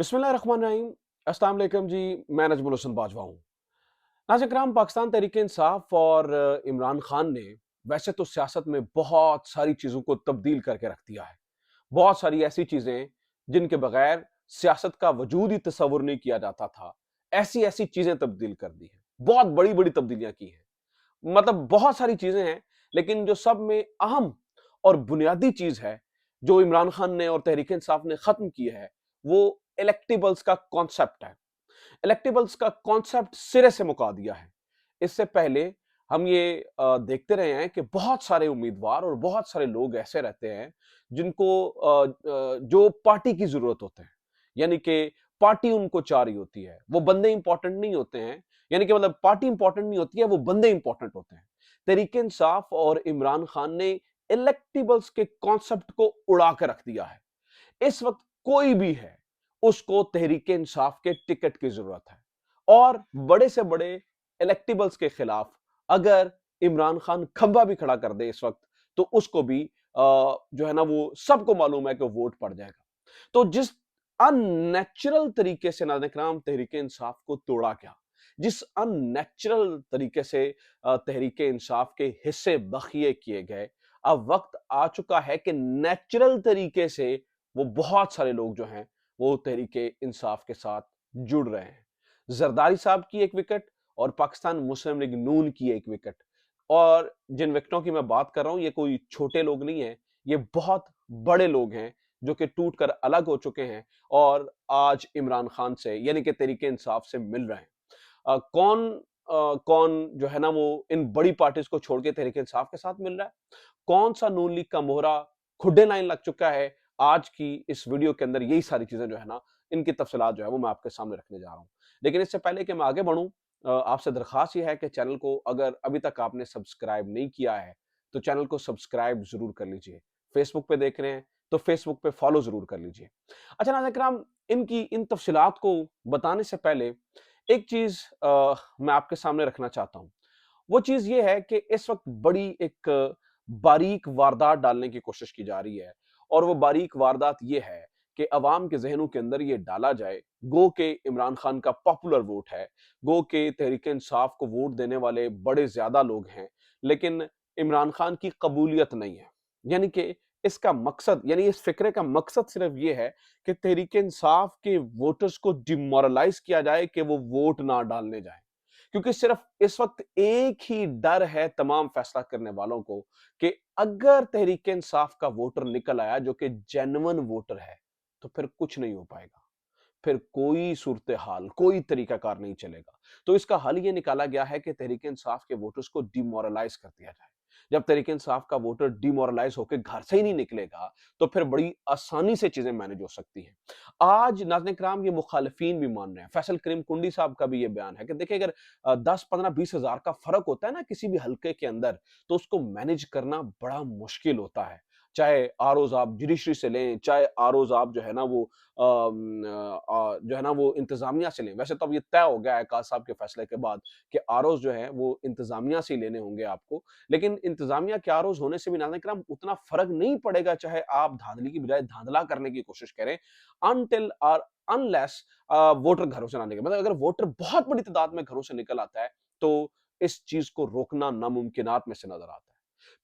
बिस्मिल्लाहिर्रहमानिर्रहीम। अस्सलाम वालेकुम जी। मैं नजमुल हसन बाजवा हूँ। नाज़रीन किराम, पाकिस्तान तहरीक इंसाफ और इमरान खान ने वैसे तो सियासत में बहुत सारी चीज़ों को तब्दील करके रख दिया है। बहुत सारी ऐसी चीज़ें जिनके बगैर सियासत का वजूद ही तस्वुर नहीं किया जाता था, ऐसी-ऐसी चीज़ें तब्दील कर दी हैं। बहुत बड़ी-बड़ी तब्दीलियाँ की हैं। मतलब बहुत सारी चीज़ें हैं, लेकिन जो सब में अहम और बुनियादी चीज़ है, जो इमरान खान ने और तहरीक इंसाफ ने ख़त्म की है, वो इलेक्टेबल्स का कॉन्सेप्ट है। इलेक्टेबल्स का कॉन्सेप्ट सिरे से मुका दिया है। इससे पहले हम ये देखते रहे हैं कि बहुत सारे उम्मीदवार और बहुत सारे लोग ऐसे रहते हैं जिनको जो पार्टी की ज़रूरत होते हैं। यानी कि पार्टी उनको चाह रही होती है। वो बंदे इंपॉर्टेंट नहीं होते हैं, यानी कि मतलब पार्टी इंपॉर्टेंट नहीं होती है, वो बंदे इंपॉर्टेंट होते हैं। तहरीक इंसाफ और इमरान खान ने इलेक्टेबल्स के कॉन्सेप्ट को उड़ा के रख दिया है। इस वक्त कोई भी है, उसको तहरीक इंसाफ के टिकट की जरूरत है और बड़े से बड़े इलेक्टेबल्स के खिलाफ अगर इमरान खान खंबा भी खड़ा कर दे इस वक्त, तो उसको भी जो है ना, वो सबको मालूम है कि वोट पड़ जाएगा। तो जिस अननेचुरल तरीके से नाज़रीन तहरीक इंसाफ को तोड़ा गया, जिस अननेचुरल तरीके से तहरीक इंसाफ के हिस्से बखिए किए गए, अब वक्त आ चुका है कि नेचुरल तरीके से वो बहुत सारे लोग जो हैं वो तहरीके इंसाफ के साथ जुड़ रहे हैं। जरदारी साहब की एक विकेट और पाकिस्तान मुस्लिम लीग नून की एक विकेट, और जिन विकेटों की मैं बात कर रहा हूं ये कोई छोटे लोग नहीं है, ये बहुत बड़े लोग हैं जो कि टूट कर अलग हो चुके हैं और आज इमरान खान से यानी कि तहरीके इंसाफ से मिल रहे हैं। कौन जो है ना वो इन बड़ी पार्टीज को छोड़ के तहरीक इंसाफ के साथ मिल रहा है, कौन सा नून लीग का मोहरा खुड्डे लाइन लग चुका है, आज की इस वीडियो के अंदर यही सारी चीजें जो है ना, इनकी तफसीलात जो है वो मैं आपके सामने रखने जा रहा हूं। लेकिन इससे पहले कि मैं आगे बढ़ूं, आपसे दरखास्त यह है कि चैनल को अगर अभी तक आपने सब्सक्राइब नहीं किया है, तो चैनल को सब्सक्राइब जरूर कर लीजिए। फेसबुक पे देख रहे हैं तो फेसबुक पे फॉलो जरूर कर लीजिए। अच्छा नाज़रीन किराम, इनकी इन तफसीलात को बताने से पहले एक चीज मैं आपके सामने रखना चाहता हूं। वो चीज ये है कि इस वक्त बड़ी एक बारीक वारदात डालने की कोशिश की जा रही है, और वो बारीक वारदात ये है कि अवाम के जहनों के अंदर ये डाला जाए गो के इमरान खान का पॉपुलर वोट है, गो के तहरीक इंसाफ को वोट देने वाले बड़े ज्यादा लोग हैं, लेकिन इमरान खान की कबूलियत नहीं है। यानी कि इसका मकसद, यानी इस फिक्रे का मकसद सिर्फ ये है कि तहरीक इंसाफ के वोटर्स को डिमोरलाइज किया जाए कि वो वोट ना डालने जाए। क्योंकि सिर्फ इस वक्त एक ही डर है तमाम फैसला करने वालों को कि अगर तहरीक इंसाफ का वोटर निकल आया जो कि जेन्युइन वोटर है, तो फिर कुछ नहीं हो पाएगा, फिर कोई सूरत हाल, कोई तरीकाकार नहीं चलेगा। तो इसका हल ये निकाला गया है कि तहरीक इंसाफ के वोटर्स को डिमोरलाइज कर दिया जाए। जब तहरीक इंसाफ का वोटर डिमोरलाइज होकर घर से ही नहीं निकलेगा, तो फिर बड़ी आसानी से चीजें मैनेज हो सकती हैं। आज नाज़रीन किराम ये मुखालिफिन भी मान रहे हैं। फैसल करीम कुंडी साहब का भी ये बयान है कि देखिए, अगर 10, 15, 20 हजार का फर्क होता है ना किसी भी हल्के के अंदर, तो उसको मैनेज करना बड़ा मुश्किल होता है। चाहे आरओज आप जुडिशरी से लें, चाहे आरओज आप जो है ना वो जो है ना वो इंतजामिया से लें। वैसे तो अब ये तय हो गया है काज साहब के फैसले के बाद कि आरओज जो है वो इंतजामिया से ही लेने होंगे आपको। लेकिन इंतजामिया के आरओज होने से भी नाज़रीन किराम उतना फर्क नहीं पड़ेगा, चाहे आप धांधली की बजाय धांधला करने की कोशिश करें, अनटिल और अनलेस वोटर घरों से ना निकले। मतलब अगर वोटर बहुत बड़ी तादाद में घरों से निकल आता है, तो इस चीज को रोकना नामुमकिनात में से नजर आता है।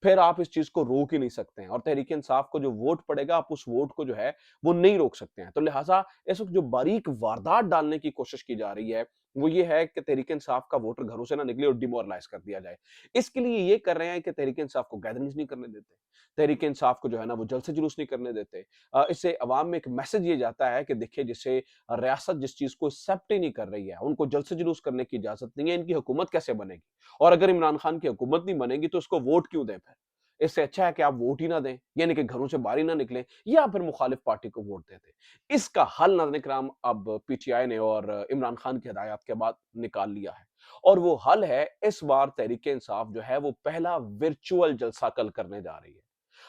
फिर आप इस चीज को रोक ही नहीं सकते हैं, और तहरीक इंसाफ को जो वोट पड़ेगा, आप उस वोट को जो है वो नहीं रोक सकते हैं। तो लिहाजा इस वक्त जो बारीक वारदात डालने की कोशिश की जा रही है, वो ये है कि तहरीक इंसाफ का वोटर घरों से ना निकले और डिमोरलाइज कर दिया जाए। इसके लिए ये कर रहे हैं कि तहरीक इंसाफ को गैदरिंग्स नहीं करने देते, तहरीक इंसाफ को जो है ना वो जलसे जुलूस नहीं करने देते। इससे अवाम में एक मैसेज ये जाता है कि देखिए, जिससे रियासत जिस चीज को एक्सेप्ट ही नहीं कर रही है, उनको जलसे जुलूस करने की इजाजत नहीं है, इनकी हुकूमत कैसे बनेगी? और अगर इमरान खान की हुकूमत नहीं बनेगी तो उसको वोट क्यों दें फिर? इससे अच्छा है कि आप वोट ही ना दें, यानी कि घरों से बाहर ही ना निकलें, या फिर मुखालिफ पार्टी को वोट दे दें। इसका हल नाज़रीन किराम अब पीटीआई ने और इमरान खान की हिदायत के बाद निकाल लिया है, और वो हल है, इस बार तहरीक इंसाफ जो है वो पहला वर्चुअल जलसा कल करने जा रही है।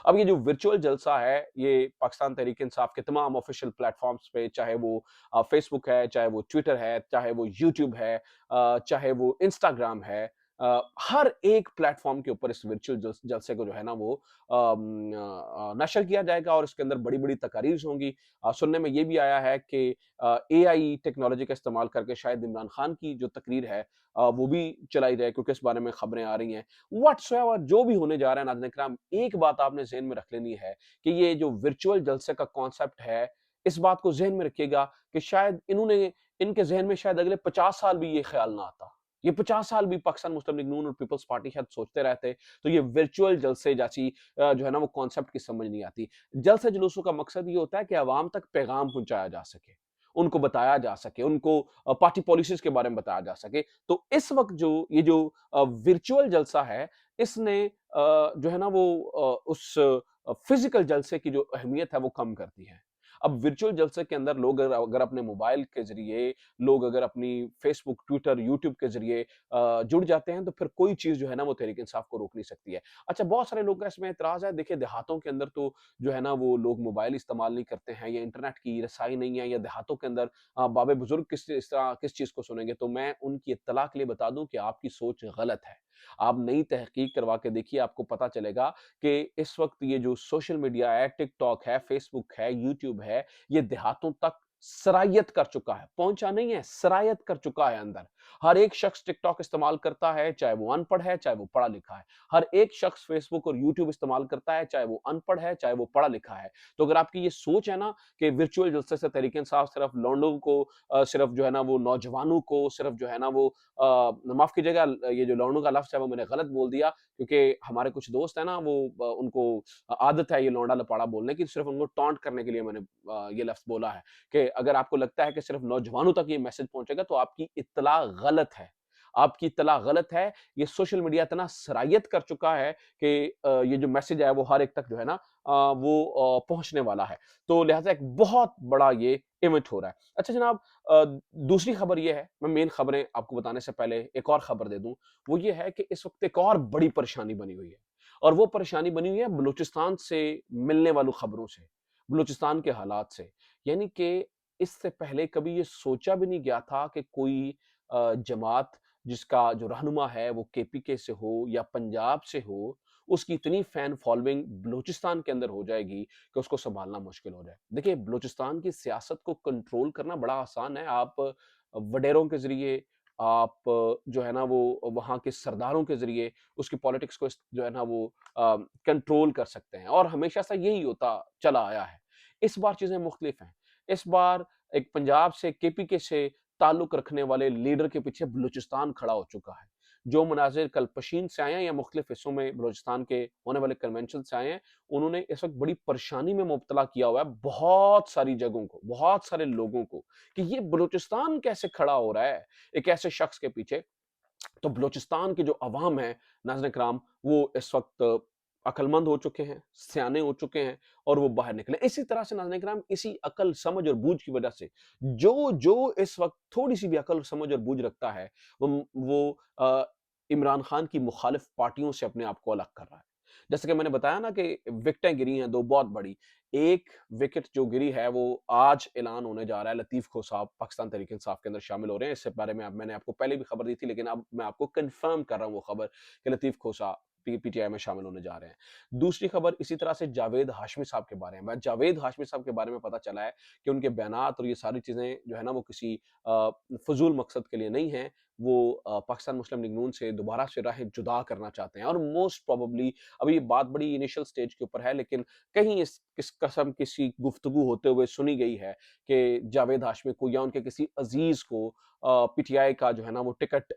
अब ये जो वर्चुअल जलसा है, ये पाकिस्तान तहरीक इंसाफ के तमाम ऑफिशियल प्लेटफॉर्म्स पे, चाहे वो फेसबुक है, चाहे वो ट्विटर है, चाहे वो यूट्यूब है, चाहे वो इंस्टाग्राम है, हर एक प्लेटफ़ॉर्म के ऊपर इस वर्चुअल जलसे को जो है ना वो नशर किया जाएगा और इसके अंदर बड़ी-बड़ी तकारीर होंगी। सुनने में ये भी आया है कि एआई टेक्नोलॉजी का इस्तेमाल करके शायद इमरान खान की जो तकरीर है वो भी चलाई जाए क्योंकि इस बारे में खबरें आ रही हैं। व्हाट्सएवर जो भी होने जा रहा है नाज़रीन-ए-किराम, एक बात आपने ज़हन में रख लेनी है कि ये जो वर्चुअल जलसे का कॉन्सेप्ट है, इस बात को ज़हन में रखिएगा कि शायद इनके ज़हन में शायद अगले 50 साल भी ये ख़्याल ना आता। ये 50 साल भी पाकिस्तान मुस्लिम लीग नून और पीपल्स पार्टी शायद सोचते रहते, तो ये वर्चुअल जलसे जैसी जो है ना वो कॉन्सेप्ट की समझ नहीं आती। जलसे-जुलूसों का मकसद ये होता है कि अवाम तक पैगाम पहुँचाया जा सके, उनको बताया जा सके, उनको पार्टी पॉलिसीज़ के बारे में बताया जा सके। तो इस वक़्त ये जो वर्चुअल जलसा है, इसने जो है ना वो उस फिज़िकल जलसे की जो अहमियत है वो कम कर दी है। अब वर्चुअल जलसे के अंदर लोग अगर अगर अपने मोबाइल के ज़रिए, लोग अगर अपनी फ़ेसबुक, ट्विटर, यूट्यूब के ज़रिए जुड़ जाते हैं, तो फिर कोई चीज़ जो है ना वो तहरीक-ए-इंसाफ को रोक नहीं सकती है। अच्छा, बहुत सारे लोगों का इसमें एतराज़ है, देखिए देहातों के अंदर तो जो है ना वो लोग मोबाइल इस्तेमाल नहीं करते हैं या इंटरनेट की रसाई नहीं है या देहातों के अंदर बाबे-बुज़ुर्ग किस चीज़ को सुनेंगे, तो मैं उनकी इत्तला के लिए बता दूँ कि आपकी सोच गलत है। आप नई तहकीक करवा के देखिए, आपको पता चलेगा कि इस वक़्त ये जो सोशल मीडिया है, टिकटॉक है, फ़ेसबुक है, यूट्यूब है, ये देहातों तक सरायत कर चुका है। पहुँचा नहीं है, सरायत कर चुका है अंदर। हर एक शख्स टिकटॉक इस्तेमाल करता है, चाहे वो अनपढ़ है, चाहे वो पढ़ा-लिखा है। हर एक शख्स फ़ेसबुक और यूट्यूब इस्तेमाल करता है, चाहे वो अनपढ़ है, चाहे वो पढ़ा-लिखा है। तो अगर आपकी ये सोच है ना कि वर्चुअल जलसे से तहरीक-ए-इंसाफ सिर्फ़ लौंडों को सिर्फ़ जो है ना वो नौजवानों को सिर्फ़ जो है ना वो माफ़ कीजिएगा, ये जो लौंडों का लफ़्ज़ है वो मैंने गलत बोल दिया क्योंकि हमारे कुछ दोस्त हैं ना वो उनको आदत है ये लौंडा-लपाड़ा बोलने की, सिर्फ़ उनको टॉन्ट करने के लिए मैंने ये लफ़्ज़ बोला है कि अगर आपको लगता है कि सिर्फ़ नौजवानों तक ये मैसेज पहुँचेगा तो आपकी इत्तला गलत है। आपकी इत्तला गलत है, ये सोशल मीडिया इतना सरायत कर चुका है कि ये जो मैसेज है वो हर एक तक जो है ना वो पहुँचने वाला है। तो लिहाज़ा एक बहुत बड़ा ये इवेंट हो रहा है। अच्छा जनाब, अ, दूसरी खबर ये है, मैं मेन खबरें आपको बताने से पहले एक और खबर दे दूँ, वो ये है कि इस वक़्त एक और बड़ी परेशानी बनी हुई है और वो परेशानी बनी हुई है बलूचिस्तान से मिलने वाली खबरों से, बलूचिस्तान के हालात से। यानी कि इससे पहले कभी ये सोचा भी नहीं गया था कि कोई जमात जिसका जो रहनुमा है वो केपीके से हो या पंजाब से हो, उसकी इतनी फैन फॉलोइंग बलूचिस्तान के अंदर हो जाएगी कि उसको सँभालना मुश्किल हो जाए। देखिए, बलूचिस्तान की सियासत को कंट्रोल करना बड़ा आसान है। आप वडेरों के ज़रिए, आप जो है ना वो वहाँ के सरदारों के ज़रिए उसकी पॉलिटिक्स को जो है ना वो कंट्रोल कर सकते हैं और हमेशा से यही होता चला आया है। इस बार चीज़ें मुख्तलिफ हैं। इस बार एक पंजाब से, केपीके से ताल्लुक रखने वाले लीडर के पीछे बलूचिस्तान खड़ा हो चुका है। जो मनाज़िर कल्पशीन से आए हैं या मुख्तलिफ हिस्सों में बलूचिस्तान के होने वाले कन्वेंशन से आए हैं, उन्होंने इस वक़्त बड़ी परेशानी में मुब्तला किया हुआ है बहुत सारी जगहों को, बहुत सारे लोगों को कि ये बलूचिस्तान कैसे खड़ा हो रहा है, एक ऐसे शख्स के पीछे। तो बलूचिस्तान की जो अवाम है नाज़रीन इकराम, वो इस वक़्त अक्लमंद हो चुके हैं, सयाने हो चुके हैं और वो बाहर निकले। इसी तरह से नाज़रीन इकराम, इसी अकल, समझ और बूझ की वजह से जो इस वक़्त थोड़ी-सी भी अकल, समझ और बूझ रखता है, वो इमरान खान की मुखालिफ पार्टियों से अपने आप को अलग कर रहा है। जैसे कि मैंने बताया ना कि विकेटें गिरी हैं 2 बहुत बड़ी। एक विकेट जो गिरी है वो आज ऐलान होने जा रहा है, लतीफ़ खोसा पाकिस्तान तहरीक-ए-इंसाफ के अंदर शामिल हो रहे हैं। इससे बारे में अब मैंने आपको पहले भी खबर दी थी लेकिन अब मैं आपको कन्फर्म कर रहा हूँ वो खबर कि लतीफ़ खोसा पीटीआई में शामिल होने जा रहे हैं। दूसरी खबर इसी तरह से जावेद हाशमी साहब के बारे में। जावेद हाशमी साहब के बारे में पता चला है कि उनके बयानात और ये सारी चीज़ें जो है ना वो किसी फ़ुज़ूल मकसद के लिए नहीं हैं। वो पाकिस्तान मुस्लिम लीग नून से दोबारा से राहें जुदा करना चाहते हैं और मोस्ट प्रोबेबली अभी ये बात बड़ी इनिशियल स्टेज के ऊपर है लेकिन कहीं इस कसम किसी गुफ्तगू होते हुए सुनी गई है कि जावेद हाशमी को या उनके किसी अजीज को पीटीआई का जो है ना वो टिकट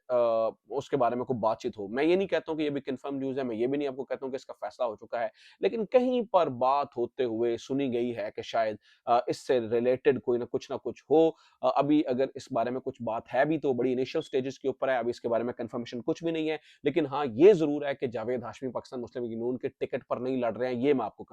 उसके बारे में कोई बातचीत हो। मैं ये नहीं कहता हूँ कि ये भी कंफर्म न्यूज़ है, मैं ये भी नहीं आपको कहता हूँ कि इसका फैसला हो चुका है, लेकिन कहीं पर बात होते हुए सुनी गई है कि शायद इससे रिलेटेड कोई ना कुछ हो। अभी अगर इस बारे में कुछ बात है भी तो बड़ी इनिशियल स्टेजेस के ऊपर है, अभी इसके बारे में कंफर्मेशन कुछ भी नहीं है। लेकिन हाँ, ये ज़रूर है कि जावेद हाशमी पाकिस्तान मुस्लिम लीग नून के टिकट पर नहीं लड़ रहे हैं, ये मैं आपको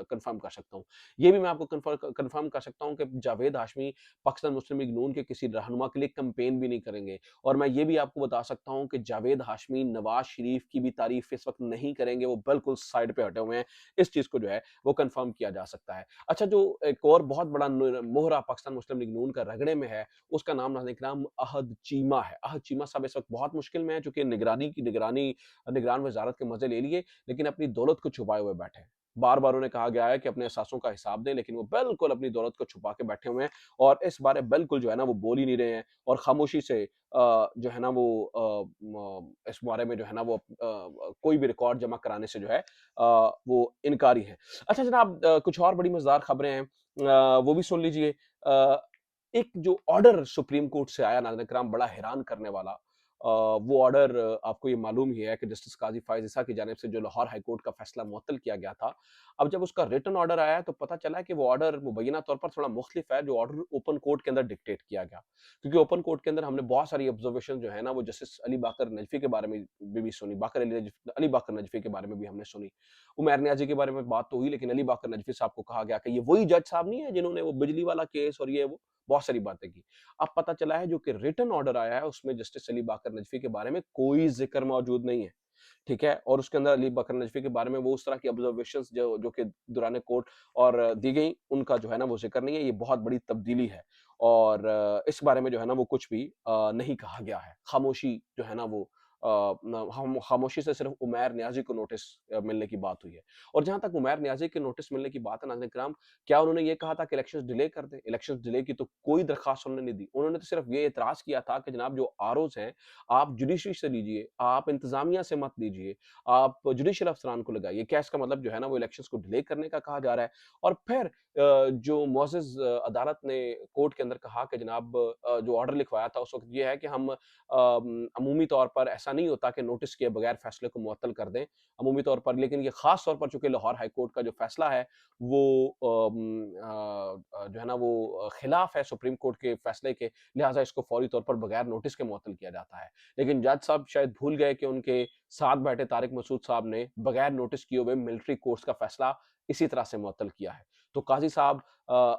कन्फर्म कर सकता हूँ। ये भी मैं आपको कन्फर्म कर सकता हूँ कि जावेद हाशमी पाकिस्तान मुस्लिम लीग नून के किसी रहनुमा के लिए कैंपेन भी नहीं करेंगे और मैं ये भी आपको बता सकता हूँ कि जावेद हाशमी नवाज शरीफ की भी तारीफ इस वक्त नहीं करेंगे, वो बिल्कुल साइड पे हटे हुए हैं। इस चीज़ को जो है वो कन्फर्म किया जा सकता है। अच्छा, जो एक और बहुत बड़ा मोहरा पाकिस्तान मुस्लिम लीग नून का रगड़े में है, उसका नाम नाज़रीन-ए-किराम अहद चीमा है। राहत चीमा साहब इस वक़्त बहुत मुश्किल में हैं, चूँकि निगरान वज़ारत के मज़े ले लिए, लेकिन अपनी दौलत को छुपाए हुए बैठे हैं। बार-बार उन्हें कहा गया है कि अपने असासों का हिसाब दें, लेकिन वो बिल्कुल अपनी दौलत को छुपा के बैठे हुए हैं और इस बारे बिल्कुल जो है ना वो बोल ही नहीं रहे हैं और खामोशी से जो है ना वो इस बारे में जो है ना वो कोई भी रिकॉर्ड जमा कराने से जो है वो इनकारी हैं। अच्छा जनाब कुछ और बड़ी मज़ेदार खबरें हैं वो भी सुन लीजिए। एक जो ऑर्डर सुप्रीम कोर्ट से आया नाज़रीन इकराम बड़ा हैरान करने वाला। वो ऑर्डर आपको ये मालूम ही है कि जस्टिस काज़ी फ़ाइज़ ईसा की जानिब से जो लाहौर हाई कोर्ट का फ़ैसला मुअत्तल किया गया था। अब जब उसका रिटन ऑर्डर आया है तो पता चला है कि वो ऑर्डर मुबैना तौर पर थोड़ा मुख्तलिफ है जो ऑर्डर ओपन कोर्ट के अंदर डिक्टेट किया गया। क्योंकि ओपन कोर्ट के अंदर हमने बहुत सारी ऑब्जर्वेशन जो है ना वो जस्टिस अली बाकर नजफ़ी के बारे में भी सुनी। अली बाकर नजफ़ी के बारे में भी हमने सुनी। उमर नियाज़ी के बारे में बात तो हुई लेकिन अली बाकर नजफ़ी साहब को कहा गया कि ये वही जज साहब नहीं है जिन्होंने वो बिजली वाला केस और ये वो बहुत सारी बातें की। अब पता चला है जो कि रिटन ऑर्डर आया है उसमें जस्टिस अली बाकर नजफ़ी के बारे में कोई ज़िक्र मौजूद नहीं है। ठीक है? और उसके अंदर अली बकर नजफ़ी के बारे में वो उस तरह की ऑब्जर्वेशंस जो जो कि दौरान कोर्ट और दी गई, उनका जो है ना वो ज़िक्र नहीं है, ये बहुत बड़ी तब्दीली है। और इस बारे में जो है ना वो कुछ भी नहीं कहा गया है। खामोशी जो है ना वो न हम खामोशी से सिर्फ़ उमैर नियाज़ी को नोटिस मिलने की बात हुई है। और जहाँ तक उमैर नियाज़ी के नोटिस मिलने की बात है नाज़रीन किराम, क्या उन्होंने ये कहा था कि इलेक्शंस डिले कर दें? इलेक्शंस डिले की तो कोई दरख़्वास्त उन्होंने नहीं दी। उन्होंने तो सिर्फ़ ये एतराज़ किया था कि जनाब जो आरओज़ हैं आप जुडिशरी से लीजिए, आप इंतज़ामिया से मत लीजिए, आप जुडिशियल अफ़सरान को लगाइए। क्या इसका मतलब जो है ना वो इलेक्शंस को डिले करने का कहा जा रहा है? और फिर जो मुअज़्ज़ज़ अदालत ने कोर्ट के अंदर कहा कि जनाब जो ऑर्डर लिखवाया था उस वक़्त ये है कि हम अमूमी तौर पर ऐसा नहीं होता कि नोटिस किए बगैर फ़ैसले को मुअत्तल कर दें, अमूमी तौर पर लेकिन ये ख़ास तौर पर चूँकि लाहौर हाई कोर्ट का जो फ़ैसला है वो जो है ना वो खिलाफ है सुप्रीम कोर्ट के फ़ैसले के, लिहाज़ा इसको फ़ौरी तौर पर बगैर नोटिस के मुअत्तल किया जाता है। लेकिन जज साहब शायद भूल गए कि उनके साथ बैठे तारिक मसूद साहब ने बगैर नोटिस किए हुए मिलिट्री कोर्ट्स का फ़ैसला इसी तरह से मुअत्तल किया है। तो काज़ी साहब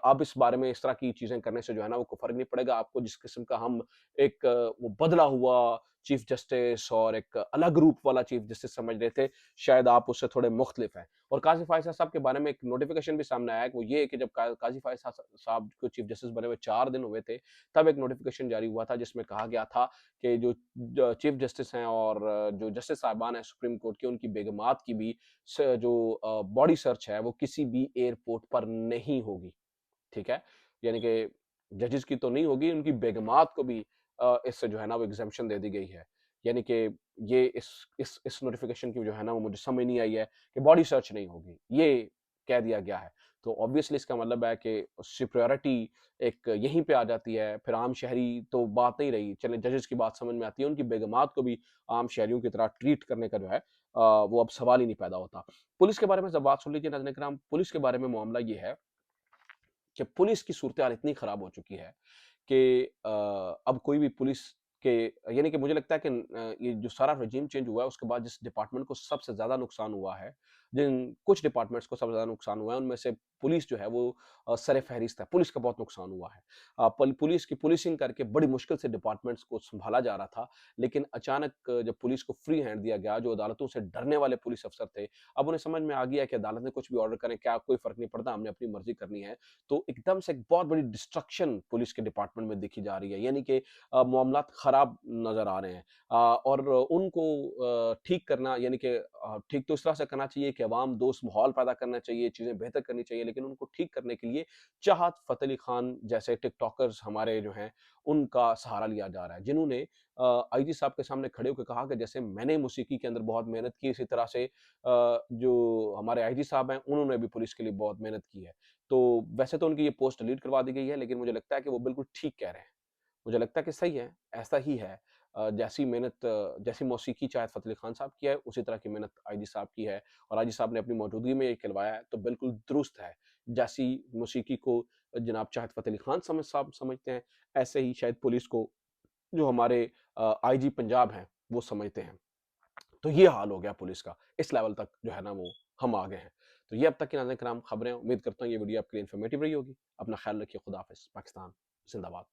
अब इस बारे में इस तरह की चीज़ें करने से जो है ना वो कोई फ़र्क नहीं पड़ेगा आपको जिस किस्म का हम एक वो बदला हुआ चीफ़ जस्टिस और एक अलग रूप वाला चीफ़ जस्टिस समझ रहे थे, शायद आप उससे थोड़े मुख्तलिफ हैं। और काज़ी फ़ायज़ साहब के बारे में एक नोटिफ़िकेशन भी सामने आया है कि वो ये है कि जब काज़ी फ़ायज़ साहब को चीफ़ जस्टिस बने हुए 4 दिन हुए थे, तब एक नोटिफ़िकेशन जारी हुआ था जिसमें कहा गया था कि जो चीफ जस्टिस हैं और जो जस्टिस साहिबान हैं सुप्रीम कोर्ट के उनकी बेगमात की भी जो बॉडी सर्च है वो किसी भी एयरपोर्ट पर नहीं होगी। ठीक है? यानी कि जजेस की तो नहीं होगी, उनकी बेगमात को भी इससे जो है ना वो एग्ज़ेम्पशन दे दी गई है। यानी कि ये इस नोटिफ़िकेशन की जो है ना वो मुझे समझ नहीं आई है कि बॉडी सर्च नहीं होगी, ये कह दिया गया है। तो ऑब्वियसली इसका मतलब है कि सुपीरियॉरिटी एक यहीं पे आ जाती है, फिर आम शहरी तो बात नहीं रही, चलें जजेस की बात समझ में आती है, उनकी बेगमात को भी आम शहरियों की तरह ट्रीट करने का जो है वो अब सवाल ही नहीं पैदा होता। पुलिस के बारे में जब बात सुन लीजिए नाज़रीन इकराम, पुलिस के बारे में मामला ये है कि पुलिस की सूरत-हाल इतनी खराब हो चुकी है कि अब कोई भी पुलिस के यानी कि मुझे लगता है कि ये जो सारा रेजीम चेंज हुआ है उसके बाद जिस डिपार्टमेंट को सबसे ज़्यादा नुकसान हुआ है, जिन कुछ डिपार्टमेंट्स को सबसे ज़्यादा नुकसान हुआ है उनमें से पुलिस जो है वो सर-ए-फ़हरिस्त है, पुलिस का बहुत नुकसान हुआ है। पल पुलिस की पुलिसिंग करके बड़ी मुश्किल से डिपार्टमेंट्स को सँभाला जा रहा था, लेकिन अचानक जब पुलिस को फ्री हैंड दिया गया, जो अदालतों से डरने वाले पुलिस अफ़सर थे, अब उन्हें समझ में आ गया कि अदालत ने कुछ भी ऑर्डर करें, क्या कोई फ़र्क नहीं पड़ता, हमने अपनी मर्ज़ी करनी है। तो एकदम से एक बहुत बड़ी डिस्ट्रक्शन पुलिस के डिपार्टमेंट में देखी जा रही है यानी कि मामलात खराब नज़र आ रहे हैं और उनको ठीक करना यानी कि ठीक तो इस तरह से करना चाहिए कि अवाम दोस्त माहौल पैदा करना चाहिए, चीज़ें बेहतर करनी चाहिए, लेकिन उनको ठीक करने के लिए चाहत फ़तेह अली खान जैसे टिकटॉकर्स हमारे जो हैं, उनका सहारा लिया जा रहा है। जिन्होंने आईजी साहब के सामने खड़े होके कहा कि जैसे मैंने मौसीकी के अंदर बहुत मेहनत की, इसी तरह से जो हमारे आईजी साहब हैं, उन्होंने भी पुलिस के लिए बहुत मेहनत की है। तो वैसे तो उनकी ये पोस्ट डिलीट करवा दी गई है, लेकिन मुझे लगता है कि वो बिल्कुल ठीक कह रहे हैं। मुझे लगता है कि सही है, ऐसा ही है। जैसी मेहनत जैसी मौसीकी चाहे फ़तेह अली खान साहब की है, उसी तरह की मेहनत आईजी साहब की है और आईजी साहब ने अपनी मौजूदगी में ये कहलवाया है, तो बिल्कुल दुरुस्त है। जैसी मौसीकी को जनाब चाहत फ़तेह अली खान साहब समझते हैं, ऐसे ही शायद पुलिस को जो हमारे आईजी पंजाब हैं, वो समझते हैं। तो ये हाल हो गया पुलिस का। इस लेवल तक जो है ना वो हम आ गए हैं। तो ये अब तक की नाज़रीन कराम खबरें, उम्मीद करता हूँ ये वीडियो आपके लिए इन्फॉर्मेटिव रही होगी। अपना ख़्याल रखिए, खुदा हाफ़िज़। पाकिस्तान ज़िंदाबाद।